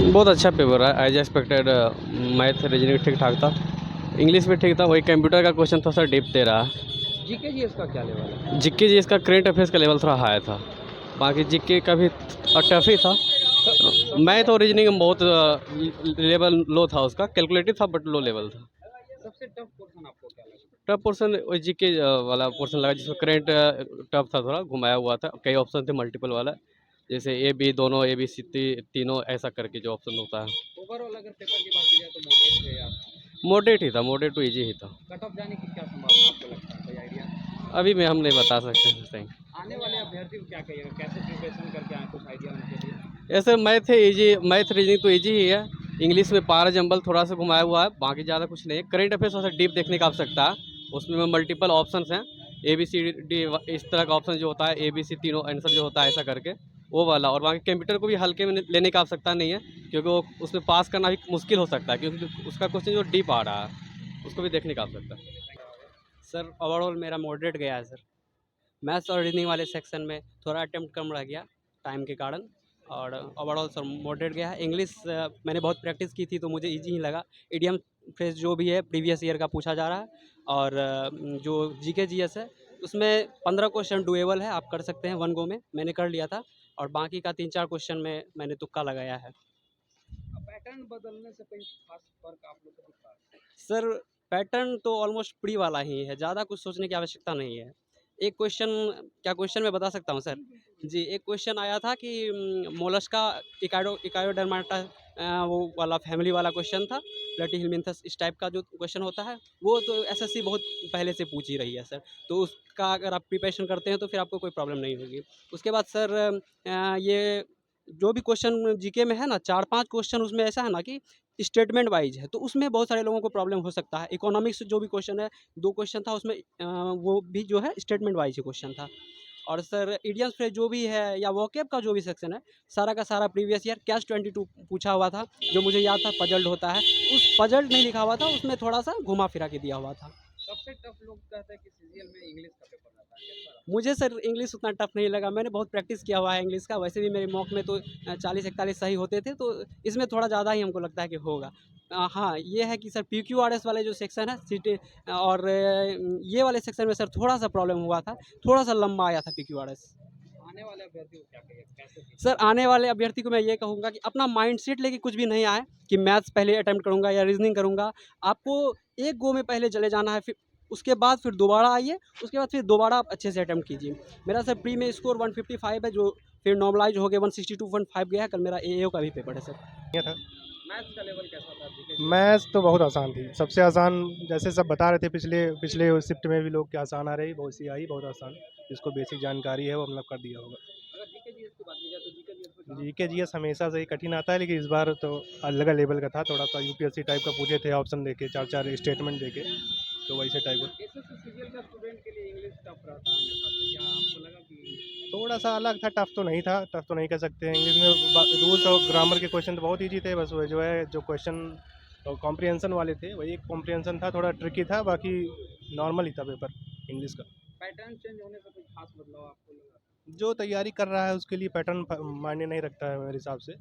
बहुत अच्छा पेपर है एज एक्सपेक्टेड। मैथ रीजनिंग ठीक ठाक था, इंग्लिश भी ठीक था। वही कंप्यूटर का क्वेश्चन थोड़ा सा डीप दे रहा। जीके जीएस का क्या लेवल है? जीके जी इसका करंट अफेयर्स का लेवल थोड़ा हाई था, बाकी जीके का भी टफ ही था। मैथ और रीजनिंग बहुत लेवल लो था, उसका कैलकुलेटिव था बट लो लेवल था। सबसे टफ पोर्शन आपको क्या लगा? टफ पोर्शन वही जीके वाला पोर्शन लगा, जिसमें करंट टफ था, थोड़ा घुमाया हुआ था। कई ऑप्शन थे मल्टीपल वाला, जैसे ए बी दोनों, ए बी सी तीनों, ऐसा करके जो ऑप्शन होता है। ओवरऑल अगर पेपर की बात की जाए तो मॉडरेट थे या मॉडरेट ही था, मॉडरेट टू इजी ही था। कट ऑफ जाने की क्या संभावना आपको लगता है, कोई आइडिया? अभी में हम नहीं बता सकते सही। आने वाले अभ्यर्थी को क्या कहिएगा, कैसे प्रिपरेशन करके आए, कुछ आइडिया उनके लिए? ऐसे मैथ है इजी, मैथ रीजनिंग तो इजी ही है। इंग्लिश में पारा जंबल थोड़ा सा घुमाया हुआ है, बाकी ज़्यादा कुछ नहीं है। करंट अफेयर्स थोड़ा सा डीप देखने का आवश्यकता है, उसमें मल्टीपल ऑप्शंस हैं। ए बी सी डी इस तरह का ऑप्शन जो होता है, ए बी सी तीनों आंसर जो होता है ऐसा करके, वो वाला। और बाकी कंप्यूटर को भी हल्के में लेने की आवश्यकता नहीं है, क्योंकि वो उसमें पास करना भी मुश्किल हो सकता है, क्योंकि उसका क्वेश्चन जो डीप आ रहा है, उसको भी देखने की आवश्यकता है। सर ओवरऑल मेरा मॉडरेट गया है सर। मैथ्स और रीजनिंग वाले सेक्शन में थोड़ा अटेम्प्ट कम रह गया टाइम के कारण, और ओवरऑल सर मॉडरेट गया है। इंग्लिश मैंने बहुत प्रैक्टिस की थी तो मुझे इजी ही लगा। इडियम फ्रेज जो भी है प्रीवियस ईयर का पूछा जा रहा है, और जो जीके जीएस है उसमें 15 क्वेश्चन डुएबल है, आप कर सकते हैं वन गो में, मैंने कर लिया था। और बाकी का 3-4 क्वेश्चन में मैंने तुक्का लगाया है। पैटर्न बदलने से कोई खास फर्क आप लोग को दिखा है? सर पैटर्न तो ऑलमोस्ट प्री वाला ही है, ज़्यादा कुछ सोचने की आवश्यकता नहीं है। एक क्वेश्चन, क्या क्वेश्चन मैं बता सकता हूँ सर? जी, एक क्वेश्चन आया था कि मोलस्का इकायोडर्माटा, वो वाला फैमिली वाला क्वेश्चन था। प्लेटिहेल्मिन्थस इस टाइप का जो क्वेश्चन होता है, वो तो एसएससी बहुत पहले से पूछ ही रही है सर। तो उसका अगर आप प्रिपरेशन करते हैं तो फिर आपको कोई प्रॉब्लम नहीं होगी। उसके बाद सर ये जो भी क्वेश्चन जीके में है ना, 4-5 क्वेश्चन उसमें ऐसा है ना कि स्टेटमेंट वाइज है, तो उसमें बहुत सारे लोगों को प्रॉब्लम हो सकता है। इकोनॉमिक्स जो भी क्वेश्चन है, 2 क्वेश्चन था उसमें, वो भी जो है स्टेटमेंट वाइज ही क्वेश्चन था। और सर इडियम्स फ्रेज जो भी है या वोकैब का जो भी सेक्शन है, सारा का सारा प्रीवियस ईयर कैच 22 पूछा हुआ था, जो मुझे याद था पजल्ड होता है। उस पजल्ड नहीं लिखा हुआ था, उसमें थोड़ा सा घुमा फिरा के दिया हुआ था। सबसे टफ लोग कहते हैं कि सीजीएल में इंग्लिश का पेपर रहता है, कैसा रहा? मुझे सर इंग्लिश उतना टफ नहीं लगा, मैंने बहुत प्रैक्टिस किया हुआ है इंग्लिश का। वैसे भी मेरे मॉक में तो 40-41 सही होते थे, तो इसमें थोड़ा ज़्यादा ही हमको लगता है कि होगा। हाँ, ये है कि सर पीक्यूआरएस वाले जो सेक्शन है सीटी, और ये वाले सेक्शन में सर थोड़ा सा प्रॉब्लम हुआ था, थोड़ा सा लंबा आया था पीक्यूआरएस। आने वाले अभ्यर्थी को क्या कहिएगा, कैसे भी? सर आने वाले अभ्यर्थी को मैं ये कहूँगा कि अपना माइंडसेट लेके कुछ भी नहीं आए कि मैथ्स पहले अटेम्प्ट करूँगा या रीजनिंग करूँगा। आपको एक गो में पहले चले जाना है, फिर उसके बाद फिर दोबारा आइए, उसके बाद फिर दोबारा आप अच्छे से अटेम्प्ट कीजिए। मेरा सर प्री में स्कोर 155 है, जो फिर नॉर्मलाइज हो गया 162.5 गया है। कल मेरा एएओ का भी पेपर है सर। ये था। मैथ्स का लेवल कैसा था जीके? मैथ्स तो बहुत आसान थी, सबसे आसान। जैसे सब बता रहे थे पिछले पिछले शिफ्ट में भी लोग कि आसान आ रही, बहुत सी आई, बहुत आसान। जिसको बेसिक जानकारी है वो मतलब कर दिया होगा। अगर जीके जीएस की बात की जाए तो जीके जीएस में कहाँ? जीके जीएस हमेशा से ही कठिन आता है, लेकिन इस बार तो अलग लेवल का था। थोड़ा सा यूपीएससी टाइप का पूछे थे, ऑप्शन देके 4-4 स्टेटमेंट देके, तो वैसे टाइप का। एसएससी सीजीएल का स्टूडेंट के लिए इंग्लिश टफ रहता है हमेशा से, क्या आपको लगा कि थोड़ा सा अलग था, टफ तो नहीं था, टफ तो नहीं कह सकते हैं। इंग्लिश में रूल्स और ग्रामर के क्वेश्चन तो बहुत ईजी थे, बस वो जो है जो क्वेश्चन कॉम्प्रिहेंशन वाले थे वही एक कॉम्प्रिहेंशन था, थोड़ा ट्रिकी था, बाकी नॉर्मल ही था पेपर इंग्लिश का। पैटर्न चेंज होने से कोई खास बदलाव आपको लगा? जो तैयारी कर रहा है उसके लिए पैटर्न मायने नहीं रखता है मेरे हिसाब से,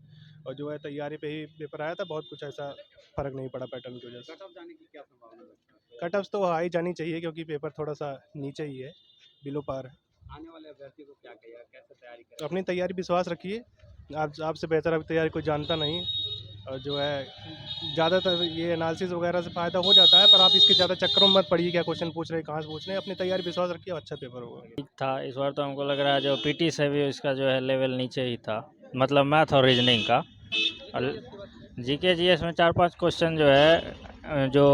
और जो है तैयारी पे ही पेपर आया था, बहुत कुछ ऐसा फ़र्क नहीं पड़ा पैटर्न की वजह से। कट ऑफ जाने की क्या संभावना लगता है? कट ऑफ्स तो हाई जानी चाहिए, क्योंकि पेपर थोड़ा सा नीचे ही है, बिलो पार है। आने वाले अभ्यर्थी को क्या कहिएगा, कैसे तैयारी करें? अपनी तैयारी विश्वास रखिए, आप आपसे बेहतर अभी तैयारी कोई जानता नहीं। और जो है ज़्यादातर ये एनालिसिस वगैरह से फ़ायदा हो जाता है, पर आप इसके ज़्यादा चक्करों में मत पड़िए, क्या क्वेश्चन पूछ रहे हैं, कहाँ से पूछ रहे हैं। अपनी तैयारी विश्वास रखिए, अच्छा पेपर होगा। था इस बार तो हमको लग रहा है जो पीटी से भी इसका जो है लेवल नीचे ही था, मतलब मैथ और रीजनिंग का। और जीके जीएस में 4-5 क्वेश्चन जो है जो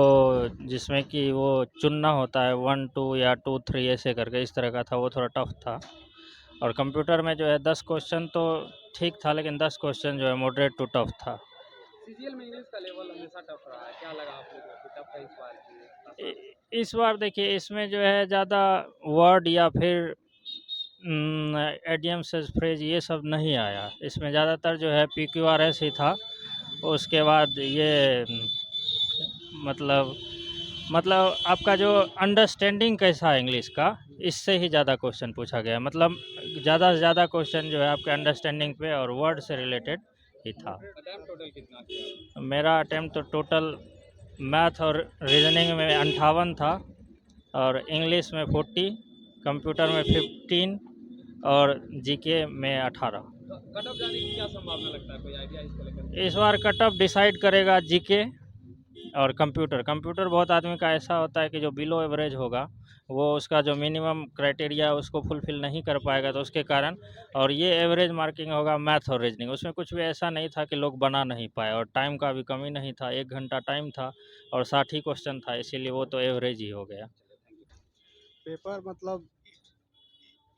जिसमें कि वो चुनना होता है 1 2 या 2 3 ऐसे करके, इस तरह का था, वो थोड़ा टफ था। और कंप्यूटर में जो है 10 क्वेश्चन तो ठीक था, लेकिन 10 क्वेश्चन जो है मॉडरेट टू टफ था। सीजीएल में इंग्लिश का लेवल हमेशा टफ रहा है, क्या लगा आप लोगों को टफ है इस बार की? इस बार देखिए इसमें जो है ज़्यादा वर्ड या फिर एडियम से फ्रेज ये सब नहीं आया। इसमें ज़्यादातर जो है पीक्यूआरएस ही था। उसके बाद ये मतलब मतलब आपका जो अंडरस्टैंडिंग कैसा है इंग्लिश का, इससे ही ज़्यादा क्वेश्चन पूछा गया है। मतलब ज़्यादा से ज़्यादा क्वेश्चन जो है आपके अंडरस्टैंडिंग पे और वर्ड से रिलेटेड ही था। अटेम्प्ट टोटल कितना किया? मेरा अटेम्प्ट तो टोटल मैथ और रीजनिंग में 58 था, और इंग्लिश में 40, कंप्यूटर में 15 और जीके में 18। कट ऑफ जाने की क्या संभावना लगता है, कोई आइडिया इसको लेकर? इस बार कट ऑफ डिसाइड करेगा जीके और कंप्यूटर। कंप्यूटर बहुत आदमी का ऐसा होता है कि जो बिलो एवरेज होगा वो उसका जो मिनिमम क्राइटेरिया है उसको फुलफिल नहीं कर पाएगा, तो उसके कारण। और ये एवरेज मार्किंग होगा मैथ और रीजनिंग। उसमें कुछ भी ऐसा नहीं था कि लोग बना नहीं पाए, और टाइम का भी कमी नहीं था, 1 घंटा टाइम था और 60 ही क्वेश्चन था, इसीलिए वो तो एवरेज ही हो गया। पेपर मतलब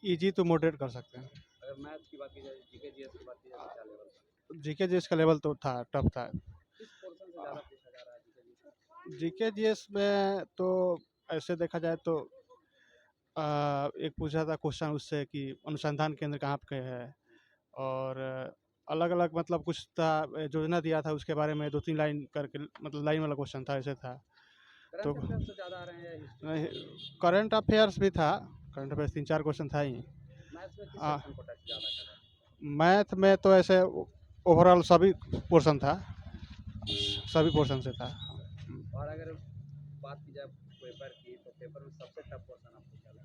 इजी तो मॉडरेट कर सकते हैं। अगर मैथ की बात की जाए, जीके जीएस की बात की जाए, तो क्या लेवल? जीके जीएस का लेवल तो था, टफ था। किस पोर्शन से ज़्यादा पूछा जा रहा है जीके जीएस? जीके जीएस में तो ऐसे देखा जाए तो एक पूछा था क्वेश्चन उससे कि अनुसंधान केंद्र कहाँ पे है, और अलग अलग मतलब कुछ था, योजना दिया था उसके बारे में 2-3 लाइन करके, मतलब लाइन वाला क्वेश्चन था, ऐसे था। तो करंट अफेयर्स से ज़्यादा आ रहे हैं या हिस्ट्री? करंट अफेयर्स भी था, करंट अफेयर्स 3-4 क्वेश्चन था ही। मैथ्स में किस आ, सेक्शन को टच ज़्यादा कर रहा है? मैथ में तो ऐसे ओवरऑल सभी पोर्शन था, सभी पोर्शन से था। और अगर बात की जाए पेपर की, तो पेपर में सबसे टफ पोर्शन आपको क्या लगा?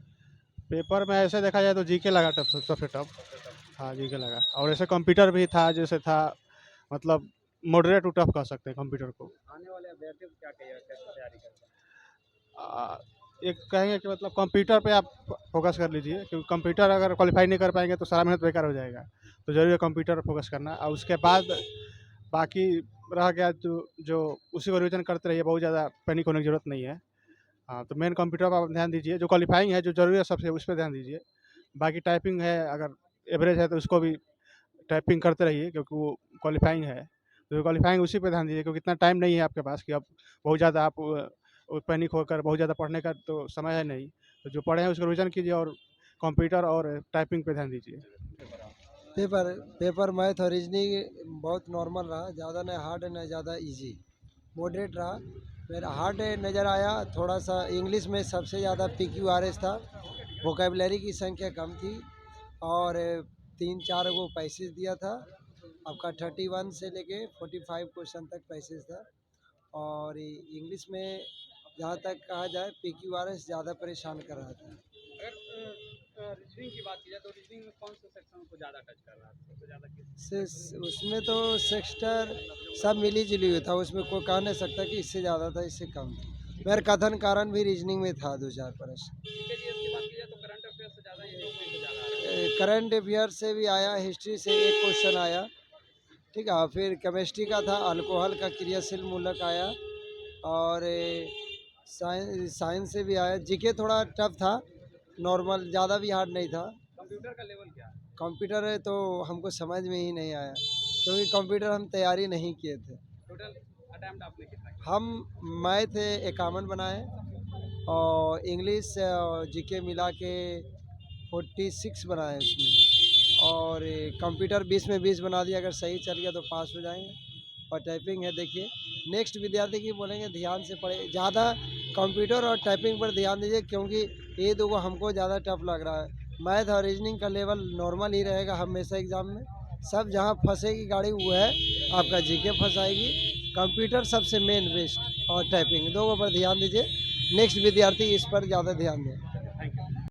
पेपर में ऐसे देखा जाए तो जीके लगा टफ, सबसे टफ। सबसे टफ? हाँ, जीके लगा, और ऐसे कंप्यूटर भी था, जैसे था मतलब मॉडरेट टू टफ कह सकते हैं कंप्यूटर को। आने वाले अभ्यर्थी को क्या कहिएगा, कैसे तैयारी करते हैं? एक कहेंगे कि मतलब कंप्यूटर पे आप फोकस कर लीजिए, क्योंकि कंप्यूटर अगर क्वालिफाई नहीं कर पाएंगे तो सारा मेहनत बेकार हो जाएगा। तो जरूरी है कंप्यूटर पर फोकस करना, और उसके बाद बाकी रह गया जो उसी को रिविजन करते रहिए, बहुत ज़्यादा पैनिक होने की ज़रूरत नहीं है। हाँ, तो मेन कंप्यूटर पर आप ध्यान दीजिए, जो क्वालिफाइंग है, जो ज़रूरी है सबसे, उस पर ध्यान दीजिए। बाकी टाइपिंग है, अगर एवरेज है तो उसको भी टाइपिंग करते रहिए, क्योंकि वो क्वालिफाइंग है। तो क्वालिफाइंग उसी पे ध्यान दीजिए, क्योंकि इतना टाइम नहीं है आपके पास कि अब बहुत ज़्यादा आप पैनिक होकर बहुत ज़्यादा पढ़ने का तो समय है नहीं। तो जो पढ़े हैं उसको रिविजन कीजिए, और कंप्यूटर और टाइपिंग पे ध्यान दीजिए। पेपर मैथ और रीजनिंग बहुत नॉर्मल रहा, ज़्यादा न हार्ड न ज़्यादा इजी, मॉडरेट रहा। मेरा हार्ड नज़र आया थोड़ा सा इंग्लिश में, सबसे ज़्यादा PQRS था, वोकेबलरी की संख्या कम थी, और 3-4 वो पैसेज दिया था। आपका 31 से लेके 45 क्वेश्चन तक पैसेज था। और इंग्लिश में जहाँ तक कहा जाए PQRS ज़्यादा परेशान कर रहा था। अगर रीजनिंग की बात की जाए, तो रीजनिंग में कौन से सेक्शन को ज़्यादा टच कर रहा है, सबसे ज़्यादा किस? उसमें तो सेक्टर सब मिली जुली हुई था, उसमें कोई कह नहीं सकता कि इससे ज़्यादा था इससे कम था। मेरा कथन कारण भी रीजनिंग में था 2-4 प्रश्न। जीके जीएस की बात की जाए, तो करंट अफेयर से ज़्यादा ये लोग से ज़्यादा आ रहा है? करंट अफेयर से भी आया, हिस्ट्री से एक क्वेश्चन आया, ठीक है। फिर केमिस्ट्री का था, अल्कोहल का क्रियाशील मूलक आया, और साइंस से भी आया। जीके थोड़ा टफ था, नॉर्मल, ज़्यादा भी हार्ड नहीं था। कंप्यूटर का लेवल क्या है? कंप्यूटर है तो हमको समझ में ही नहीं आया, क्योंकि कंप्यूटर हम तैयारी नहीं किए थे। टोटल अटेम्प्ट आपने कितना किया? हम मैथ 51 बनाए, और इंग्लिश जीके मिला के 46 बनाए उसमें, और कंप्यूटर 20 में 20 बना दिया। अगर सही चल गया तो पास हो जाएंगे। और टाइपिंग है, देखिए नेक्स्ट विद्यार्थी की बोलेंगे ध्यान से पढ़े, ज़्यादा कंप्यूटर और टाइपिंग पर ध्यान दीजिए, क्योंकि ये दो हमको ज़्यादा टफ लग रहा है। मैथ और रीजनिंग का लेवल नॉर्मल ही रहेगा हमेशा एग्ज़ाम में। सब जहाँ फंसेगी गाड़ी वो है आपका जीके फंसाएगी। कंप्यूटर सबसे मेन बेस्ट, और टाइपिंग, दो पर ध्यान दीजिए। नेक्स्ट विद्यार्थी इस पर ज़्यादा ध्यान दें।